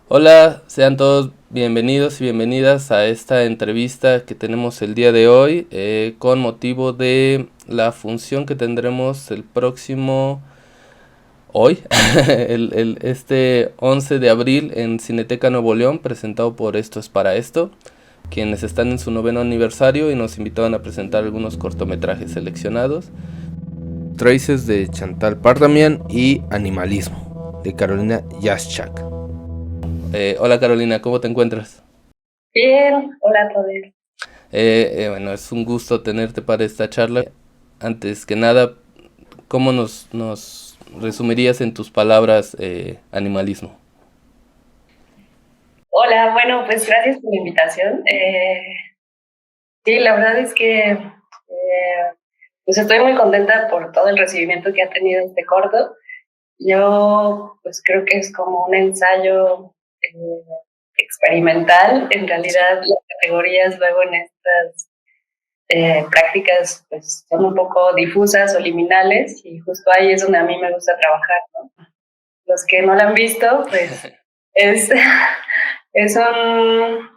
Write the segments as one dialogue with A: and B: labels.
A: Hola, sean todos bienvenidos y bienvenidas a esta entrevista que tenemos el día de hoy con motivo de la función que tendremos el próximo hoy, este 11 de abril en Cineteca Nuevo León, presentado por Esto es para esto, quienes están en su noveno aniversario y nos invitaban a presentar algunos cortometrajes seleccionados. Traces de Chantal Pardamian y Animalismo de Carolina Jaschak. Hola Carolina, ¿cómo te encuentras?
B: Bien, hola a todos.
A: Bueno, es un gusto tenerte para esta charla. Antes que nada, ¿cómo nos resumirías en tus palabras animalismo?
B: Hola, bueno, pues gracias por la invitación. Sí, la verdad es que pues estoy muy contenta por todo el recibimiento que ha tenido este corto. Yo pues creo que es como un ensayo experimental. En
A: Sí.
B: realidad las categorías luego en estas prácticas pues son un poco difusas o liminales y justo ahí es donde a mí me gusta trabajar, ¿no? Los que no la han visto, pues es, es un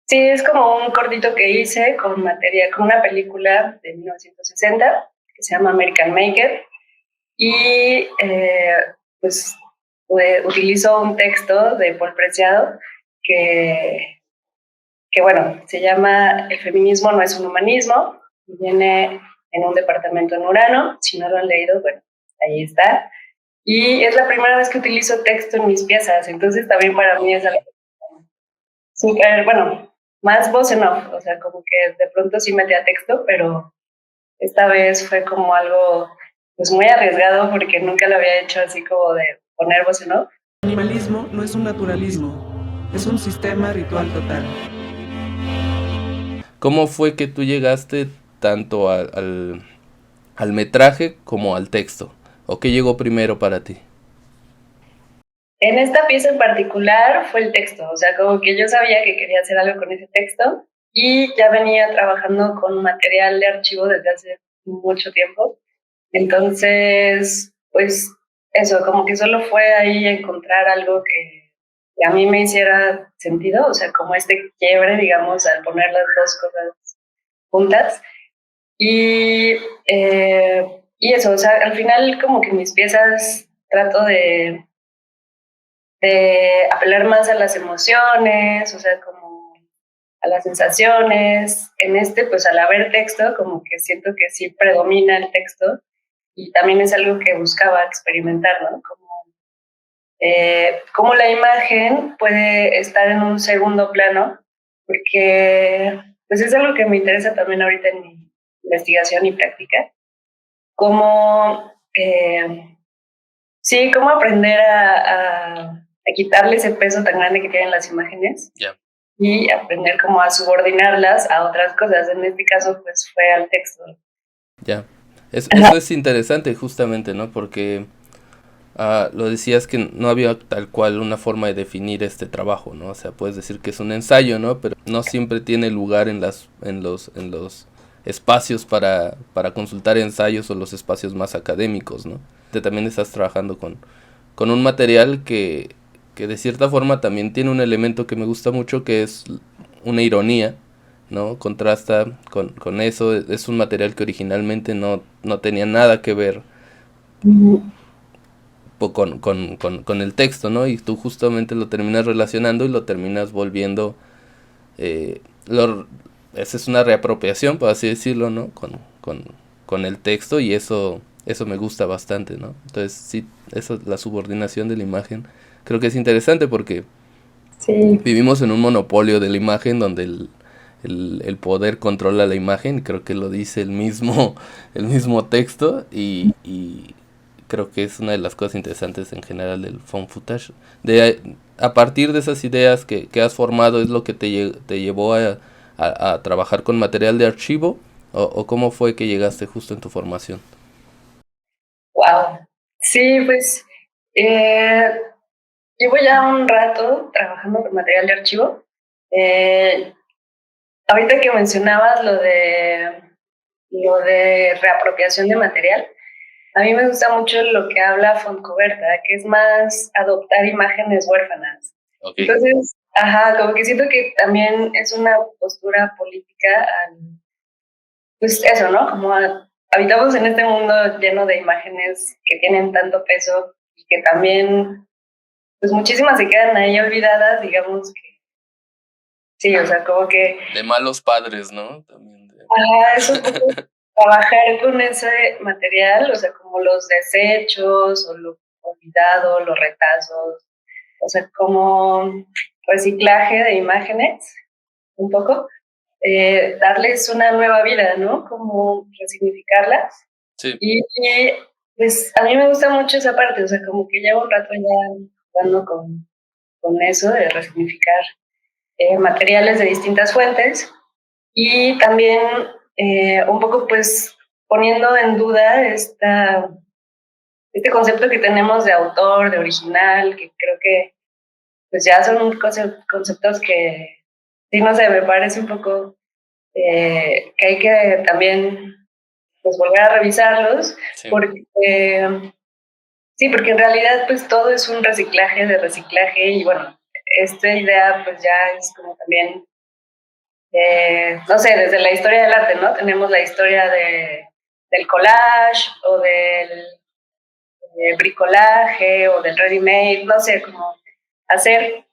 B: sí, es como un cortito que hice con materia, con una película de 1960 que se llama American Maker y pues utilizo un texto de Paul Preciado que, que bueno, se llama El feminismo no es un humanismo, y viene en un departamento en Urano, si no lo han leído, bueno, ahí está. Y es la primera vez que utilizo texto en mis piezas, entonces también para mí es
A: Ok.
B: algo súper, bueno, más voz en off, o sea, como que de pronto sí metía texto, pero esta vez fue como algo pues muy arriesgado porque nunca lo había hecho así como de poner voz en off.
C: El animalismo no es un naturalismo, es un sistema ritual total.
A: ¿Cómo fue que tú llegaste tanto al metraje como al texto? ¿O qué llegó primero para ti?
B: En esta pieza en particular fue el texto, o sea, como que yo sabía que quería hacer algo con ese texto y ya venía trabajando con material de archivo desde hace mucho tiempo. Entonces, pues eso, como que solo fue ahí encontrar algo que a mí me hiciera sentido, o sea, como este quiebre, digamos, al poner las dos cosas juntas. Y, y eso, o sea, al final como que mis piezas trato de apelar más a las emociones, o sea, como a las sensaciones. En este, pues al haber texto, como que siento que sí predomina el texto y también es algo que buscaba experimentar, ¿no? Cómo la imagen puede estar en un segundo plano, porque pues es algo que me interesa también ahorita en mi investigación y práctica, cómo, sí, cómo aprender a quitarle ese peso tan grande que tienen las imágenes
A: Ya.
B: y aprender como a subordinarlas a otras cosas. En este caso, pues fue al texto.
A: Ya.
B: Ajá.
A: Eso es interesante justamente, ¿no? Porque lo decías que no había tal cual una forma de definir este trabajo, ¿no? O sea, puedes decir que es un ensayo, ¿no? Pero no siempre tiene lugar en los espacios para consultar ensayos o los espacios más académicos, ¿no? Te también estás trabajando con un material que de cierta forma también tiene un elemento que me gusta mucho, que es una ironía, ¿no? Contrasta con eso. Es un material que originalmente no tenía nada que ver con el texto, ¿no? Y tú justamente lo terminas relacionando y lo terminas volviendo, eh, lo, esa es una reapropiación, por así decirlo, ¿no? Con el texto y eso me gusta bastante, ¿no? Entonces, sí, eso, la subordinación de la imagen, creo que es interesante porque
B: Sí,
A: vivimos en un monopolio de la imagen donde el poder controla la imagen, creo que lo dice el mismo texto y creo que es una de las cosas interesantes en general del found footage. A partir de esas ideas que has formado, ¿es lo que te llevó a trabajar con material de archivo? O cómo fue que llegaste justo en tu formación?
B: wow. Sí, pues eh, llevo ya un rato trabajando con material de archivo. Eh, Ahorita que mencionabas lo de reapropiación de material, a mí me gusta mucho lo que habla Fontcoberta, que es más adoptar imágenes huérfanas.
A: Ok,
B: Entonces, ajá, como que siento que también es una postura política pues eso, ¿no? Como habitamos en este mundo lleno de imágenes que tienen tanto peso y que también, pues muchísimas se quedan ahí olvidadas, digamos que sí, o sea, como que,
A: de malos padres, ¿no? También
B: ajá, es un poco trabajar con ese material, o sea, como los desechos o lo olvidado, los retazos, o sea, como reciclaje de imágenes, un poco, darles una nueva vida, ¿no? Como resignificarlas.
A: sí,
B: Y pues a mí me gusta mucho esa parte, o sea, como que llevo un rato ya jugando con eso de resignificar materiales de distintas fuentes y también un poco pues poniendo en duda este concepto que tenemos de autor, de original, que creo que pues ya son conceptos que, sí, no sé, me parece un poco que hay que también pues volver a revisarlos,
A: sí,
B: porque sí, porque en realidad pues todo es un reciclaje de reciclaje y bueno, esta idea pues ya es como también, no sé, desde la historia del arte, ¿no? Tenemos la historia del collage o del bricolaje o del ready-made, no sé, como hacer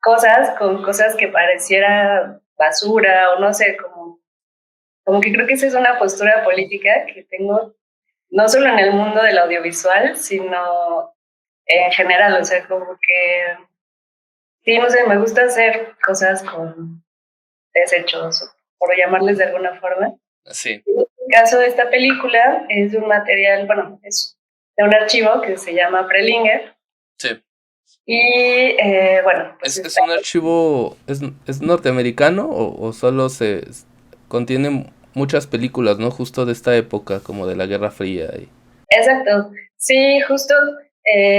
B: cosas con cosas que pareciera basura o no sé, como que creo que esa es una postura política que tengo no solo en el mundo del audiovisual, sino en general, o sea, como que, sí, no sé, me gusta hacer cosas con desechos, por llamarles de alguna forma.
A: sí,
B: En este caso, esta película es de un material, bueno, es de un archivo que se llama Prelinger,
A: sí.
B: y bueno, pues
A: Es
B: está,
A: un archivo, es norteamericano o solo contiene muchas películas, ¿no? Justo de esta época, como de la Guerra Fría.
B: exacto, sí, justo,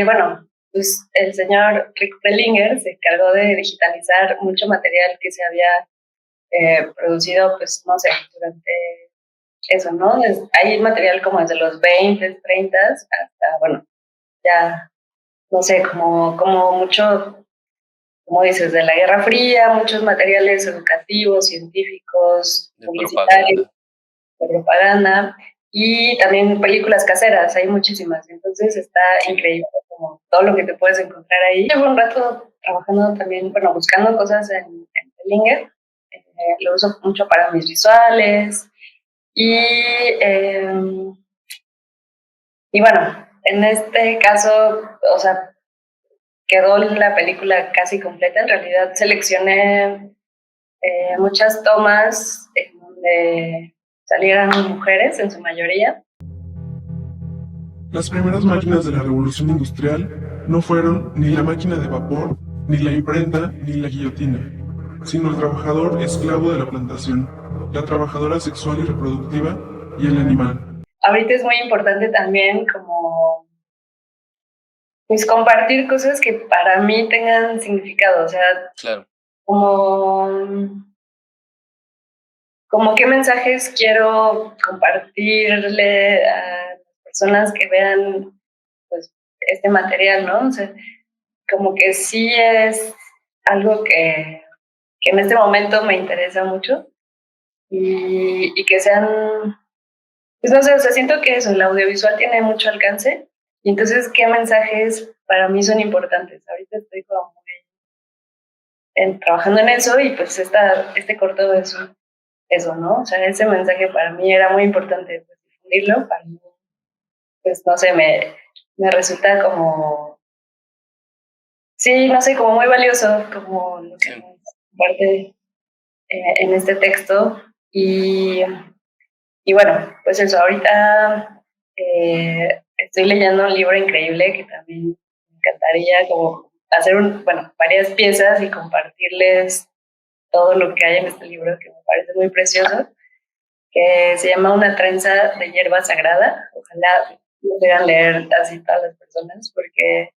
B: bueno, pues el señor Rick Prelinger se encargó de digitalizar mucho material que se había producido, pues, no sé, durante eso, ¿no? Hay material como desde los 20, 30 hasta, bueno, ya, no sé, como mucho, como dices, de la Guerra Fría, muchos materiales educativos, científicos,
A: De
B: publicitarios,
A: propaganda.
B: de propaganda, y también películas caseras, hay muchísimas, entonces está
A: Sí,
B: increíble como todo lo que te puedes encontrar ahí. Llevo un rato trabajando también, bueno, buscando cosas en Bellinger, lo uso mucho para mis visuales, y, eh, y bueno, en este caso, o sea, quedó la película casi completa. En realidad seleccioné muchas tomas en donde salieran mujeres en su mayoría.
D: Las primeras máquinas de la revolución industrial no fueron ni la máquina de vapor, ni la imprenta, ni la guillotina, sino el trabajador esclavo de la plantación, la trabajadora sexual y reproductiva y el animal.
B: Ahorita es muy importante también como pues compartir cosas que para mí tengan significado, o sea,
A: claro.
B: como como qué mensajes quiero compartirle a las personas que vean pues este material, ¿no? O sea, como que sí es algo que en este momento me interesa mucho y que sean, pues no sé, o sea, siento que eso, el audiovisual tiene mucho alcance y entonces qué mensajes para mí son importantes. Ahorita estoy como muy trabajando en eso y pues este corto es eso, ¿no? O sea, ese mensaje para mí era muy importante pues, difundirlo, para mí, pues no sé, me resulta como, sí, no sé, como muy valioso, como lo que
A: Sí,
B: nos comparte en este texto. Y bueno, pues eso, ahorita estoy leyendo un libro increíble que también me encantaría como hacer bueno, varias piezas y compartirles todo lo que hay en este libro que me parece muy precioso, que se llama Una trenza de hierba sagrada. Ojalá lo puedan leer así todas las personas, porque,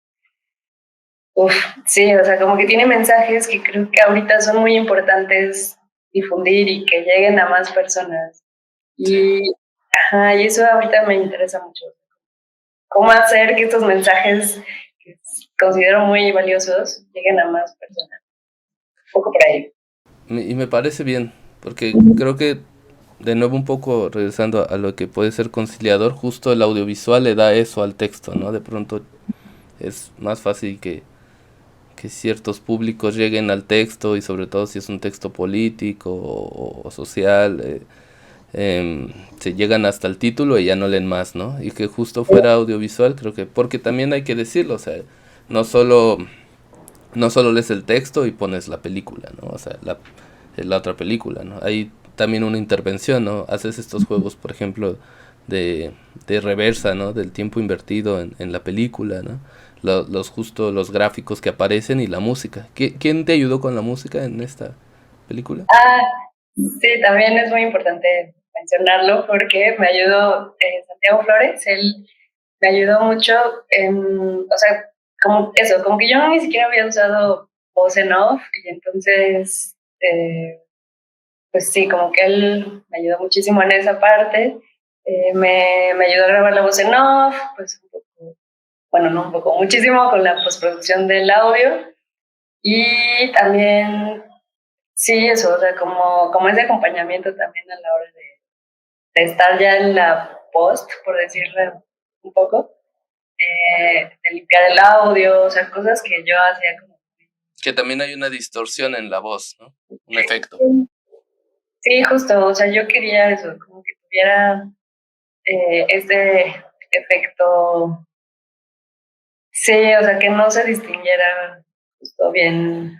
B: uf, sí, o sea, como que tiene mensajes que creo que ahorita son muy importantes difundir y que lleguen a más personas.
A: sí,
B: Y, ajá, y eso ahorita me interesa mucho. ¿Cómo hacer que estos mensajes considero muy valiosos lleguen a más personas. Un poco por ahí.
A: Y me parece bien, porque creo que, de nuevo un poco regresando a lo que puede ser conciliador, justo el audiovisual le da eso al texto, ¿no? De pronto es más fácil que ciertos públicos lleguen al texto y sobre todo si es un texto político o social, se llegan hasta el título y ya no leen más, ¿no? Y que justo fuera audiovisual, creo que, porque también hay que decirlo, o sea, no solo, no solo lees el texto y pones la película, ¿no? O sea, la otra película, ¿no? Hay también una intervención, ¿no? Haces estos juegos, por ejemplo, de reversa, ¿no? Del tiempo invertido en la película, ¿no? Justo los gráficos que aparecen y la música. ¿Quién te ayudó con la música en esta película?
B: Sí, también es muy importante mencionarlo porque me ayudó Santiago Flores, él me ayudó mucho en, o sea, como eso, como que yo ni siquiera había usado voz en off y entonces, pues sí, como que él me ayudó muchísimo en esa parte, me ayudó a grabar la voz en off, pues un poco, bueno, no un poco, muchísimo con la postproducción del audio y también, sí, eso, o sea, como ese acompañamiento también a la hora de estar ya en la post, por decirlo un poco, de limpiar el audio, o sea, cosas que yo hacía como...
A: Que también hay una distorsión en la voz, ¿no? Un efecto.
B: Sí, justo, o sea, yo quería eso, como que tuviera este efecto, sí, o sea, que no se distinguiera justo bien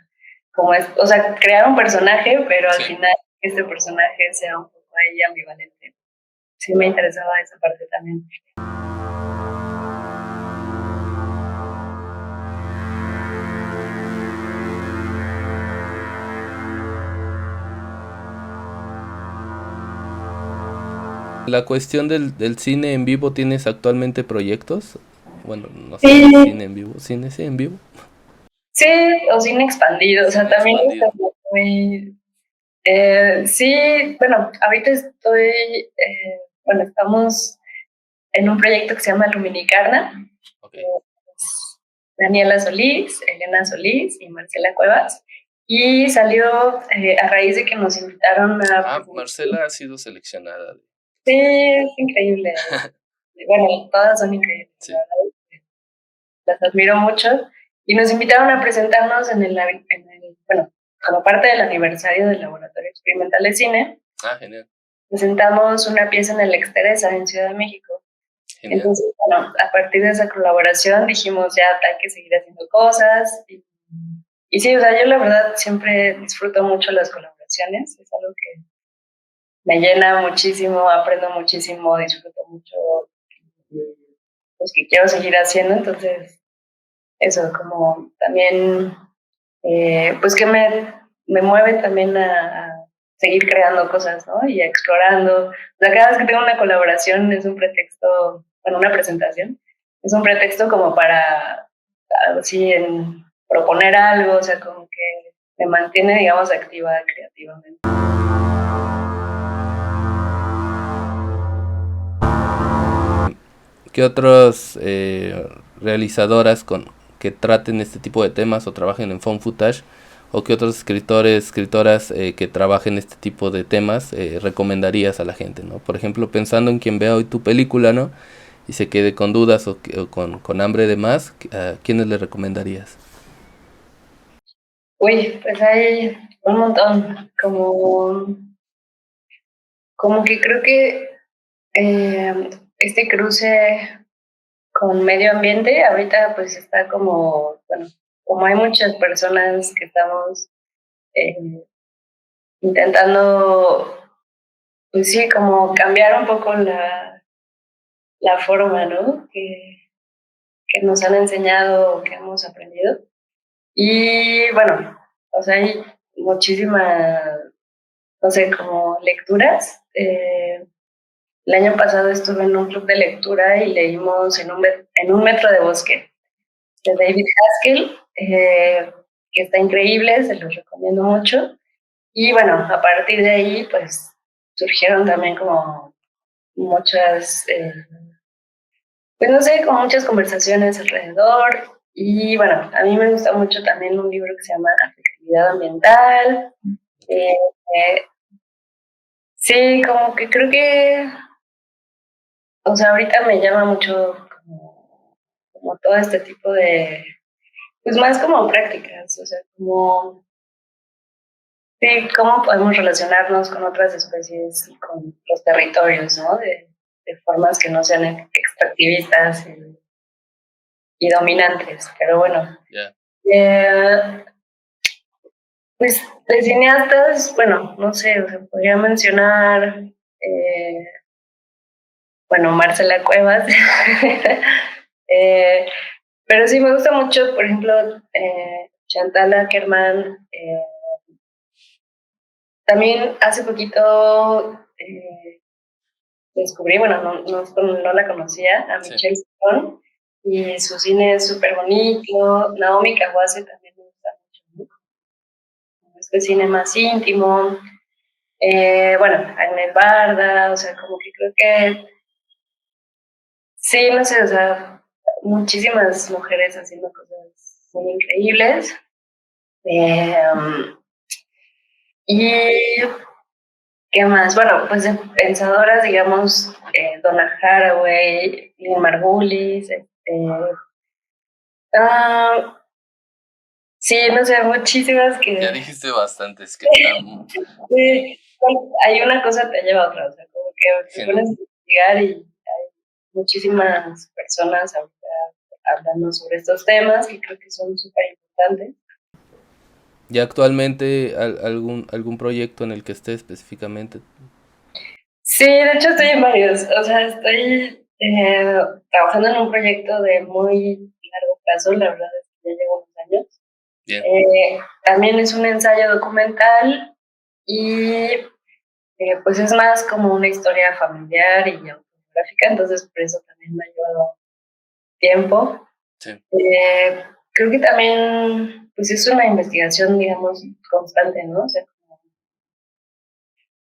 B: como es, o sea, crear un personaje, pero al final este personaje sea un poco ahí ambivalente. Sí me interesaba esa parte también.
A: La cuestión del cine en vivo, ¿tienes actualmente proyectos? Bueno, no sé,
B: Sí,
A: cine en vivo, cine sí, en vivo.
B: sí, o cine expandido, o sea,
A: Cine
B: también
A: expandido.
B: está muy... sí, bueno, ahorita estoy, bueno, estamos en un proyecto que se llama Luminicarna.
A: Okay.
B: Daniela Solís, Elena Solís y Marcela Cuevas. Y salió a raíz de que nos invitaron a...
A: Marcela ha sido seleccionada.
B: Sí, es increíble. Bueno, todas son increíbles,
A: Sí.
B: la verdad. Las admiro mucho. Y nos invitaron a presentarnos en el, bueno, como parte del aniversario del Laboratorio Experimental de Cine.
A: Genial.
B: Presentamos una pieza en el Exteresa, en Ciudad de México.
A: Genial.
B: Entonces, bueno, a partir de esa colaboración dijimos ya hay que seguir haciendo cosas. Y sí, o sea, yo la verdad siempre disfruto mucho las colaboraciones. Es algo que me llena muchísimo, aprendo muchísimo, disfruto mucho, pues que quiero seguir haciendo. Entonces, eso, como también, pues que me mueve también a seguir creando cosas, ¿no? Y explorando. O sea, cada vez que tengo una colaboración es un pretexto, bueno, una presentación, es un pretexto como para, así, en proponer algo, o sea, como que me mantiene, digamos, activa creativamente.
A: ¿Qué otras realizadoras que traten este tipo de temas o trabajen en found footage, o qué otros escritores, escritoras que trabajen este tipo de temas recomendarías a la gente, ¿no? Por ejemplo, pensando en quien vea hoy tu película, ¿no? Y se quede con dudas o con hambre de más, ¿a quiénes le recomendarías?
B: Uy, pues hay un montón, como que creo que este cruce con medio ambiente, ahorita pues está como, bueno, como hay muchas personas que estamos intentando, pues sí, como cambiar un poco la forma, ¿no? Que nos han enseñado o que hemos aprendido. Y bueno, o sea, hay muchísimas, no sé, como lecturas. El año pasado estuve en un club de lectura y leímos en un metro de bosque de David Haskell, que está increíble, se los recomiendo mucho. Y bueno, a partir de ahí, pues surgieron también como muchas, pues no sé, como muchas conversaciones alrededor. Y bueno, a mí me gusta mucho también un libro que se llama Afectividad Ambiental. Eh, sí, como que creo que, o sea, ahorita me llama mucho como todo este tipo de, pues más como prácticas, o sea, como, sí, cómo podemos relacionarnos con otras especies y con los territorios, ¿no? De formas que no sean extractivistas y dominantes, pero bueno.
A: Yeah.
B: Pues de cineastas, bueno, no sé, o sea, podría mencionar, bueno, Marcela Cuevas, pero sí me gusta mucho, por ejemplo, Chantal Ackerman. También hace poquito descubrí, bueno, no la conocía, a Michelle Stone, y su cine es súper bonito. Naomi Kawase también me gusta mucho, ¿no? Este cine más íntimo. Bueno, Agnes Barda, o sea, como que creo que sí, no sé, o sea, muchísimas mujeres haciendo cosas muy increíbles. Y ¿qué más? Bueno, pues de pensadoras, digamos, Donna Haraway, Lynn Margulis, sí, no sé, muchísimas que...
A: Ya dijiste bastantes que están...
B: Sí, hay una cosa te lleva a otra, o sea, como que te pones a investigar y hay muchísimas personas ahorita hablando sobre estos temas que creo que son súper importantes.
A: ¿Y actualmente algún proyecto en el que esté específicamente?
B: Sí, de hecho estoy en varios, o sea, estoy trabajando en un proyecto de muy largo plazo, la verdad es que ya llevo unos años.
A: Bien.
B: También es un ensayo documental y pues es más como una historia familiar y autobiográfica, entonces por eso también me ha llevado tiempo.
A: Sí.
B: Creo que también pues es una investigación, digamos, constante, ¿no? O sea,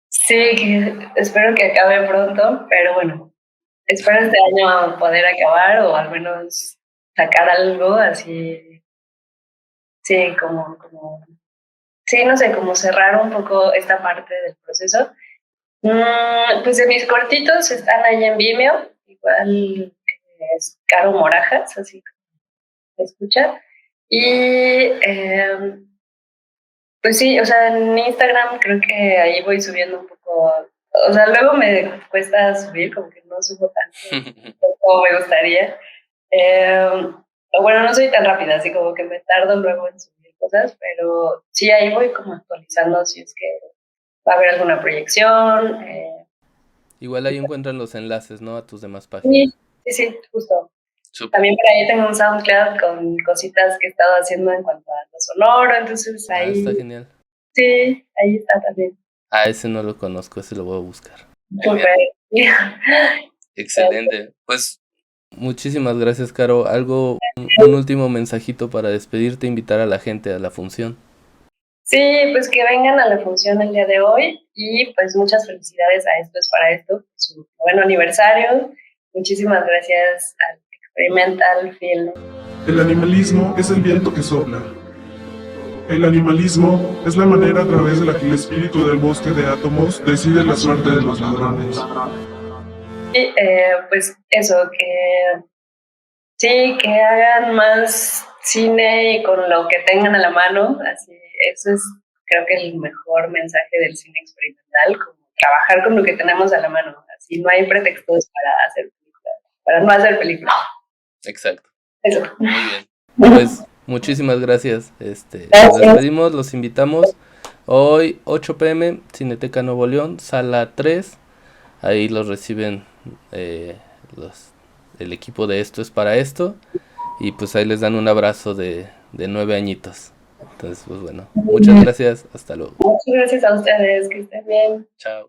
B: sí, que espero que acabe pronto, pero bueno, espero este año poder acabar o al menos sacar algo así, sí, sí, no sé, como cerrar un poco esta parte del proceso. Pues de mis cortitos están ahí en Vimeo, igual es Caro Morajas, así que se escucha. Y pues sí, o sea, en Instagram creo que ahí voy subiendo un poco, o sea, luego me cuesta subir, como que no subo tanto como me gustaría. O bueno, no soy tan rápida, así como que me tardo luego en subir cosas, pero sí, ahí voy como actualizando si es que va a haber alguna proyección.
A: Igual ahí encuentran los enlaces, ¿no? A tus demás páginas.
B: Sí, justo.
A: Super.
B: También por ahí tengo un SoundCloud con cositas que he estado haciendo en cuanto a lo sonoro, entonces ahí...
A: Está genial.
B: Sí, ahí está también.
A: Ese no lo conozco, ese lo voy a buscar.
B: Súper.
A: Excelente. Pues muchísimas gracias, Caro. Un último mensajito para despedirte, invitar a la gente a la función.
B: Sí, pues que vengan a la función el día de hoy y pues muchas felicidades a Esto es para Esto, su 9º aniversario. Muchísimas gracias al Experimental Film.
D: El animalismo es el viento que sopla. El animalismo es la manera a través de la que el espíritu del bosque de átomos decide la suerte de los ladrones.
B: Y pues eso, que hagan más cine y con lo que tengan a la mano, así, eso es creo que el mejor mensaje del cine experimental, como trabajar con lo que tenemos a la mano, así no hay pretextos para hacer películas, para no hacer películas.
A: Exacto.
B: Eso.
A: Muy bien. Pues muchísimas gracias. Nos despedimos, los invitamos. Hoy 8 p.m. Cineteca Nuevo León, sala 3. Ahí los reciben el equipo de Esto es para Esto. Y pues ahí les dan un abrazo de 9 añitos. Entonces, pues bueno, muchas gracias. Hasta luego.
B: Muchas gracias a ustedes, que estén bien.
A: Chao.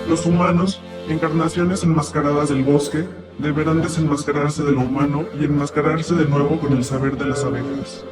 D: Los humanos, encarnaciones enmascaradas del bosque, deberán desenmascararse de lo humano y enmascararse de nuevo con el saber de las abejas.